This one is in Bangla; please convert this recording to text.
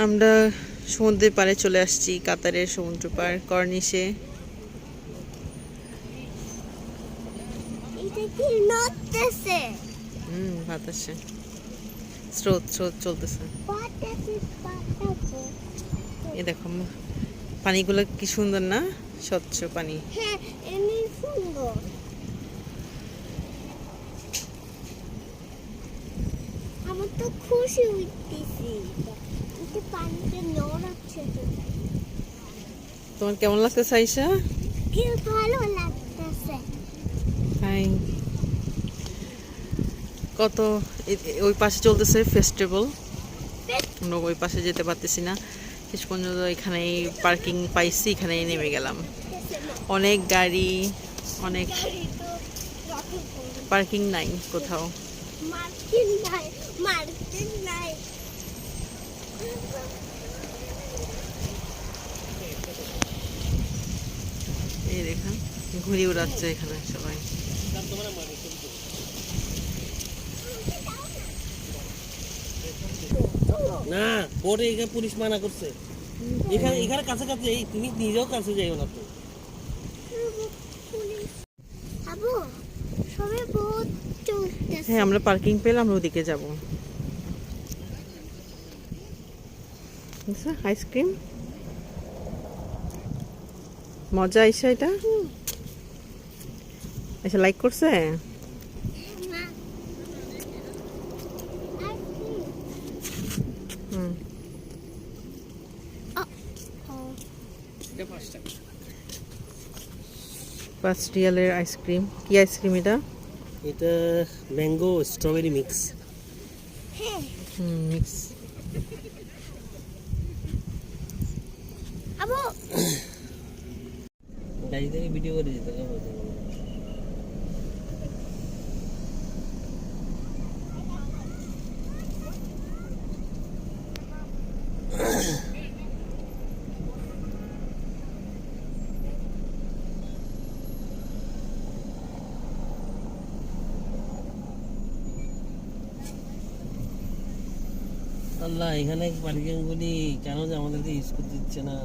আমরা সমুদ্রের পাড়ে চলে আসছি, কাতারের সমুদ্র পাড় কর্নিশে। বাতাসে স্রোত স্রোত চলতেছে। এই দেখো পানিগুলো কি সুন্দর না, স্বচ্ছ পানি। আমার তো খুশি হইতেছি, পানিতে নড়াচ্ছে। তোমার কেমন লাগতেছে আয়েশা? কি ভালো লাগতেছে। হাই, কত ওই পাশে চলতেছে ফেস্টিভ্যাল, আমরা ওই পাশে যেতে পারতেছি না। শেষ পর্যন্ত এখানেই পার্কিং পাইছি, এখানেই নেমে গেলাম। অনেক গাড়ি, অনেক পার্কিং নাই কোথাও। এই দেখেন ঘুড়ি উড়াচ্ছে এখানে সবাই। না, পরে এখানে পুলিশ মানা করছে। এখানে এখানে কাছাকাছি তুমি নিজেও কাছে যাইও না তো। হ্যাঁ, আমরা পার্কিং পেলাম, আমরা ওদিকে যাবো। আইসক্রিম মজা আইসা, এটা আচ্ছা লাইক করছে। Real ice cream. কি আইসক্রিম এটা? এটা ম্যাঙ্গো স্ট্রবেরি মিক্স। মিক্স। গাড়ি থেকে ভিডিও করে দিতে হবে। আল্লাহ, এখানে পার্কিং গুলি কেন যে আমাদেরকে ইউজ করতে দিচ্ছে না।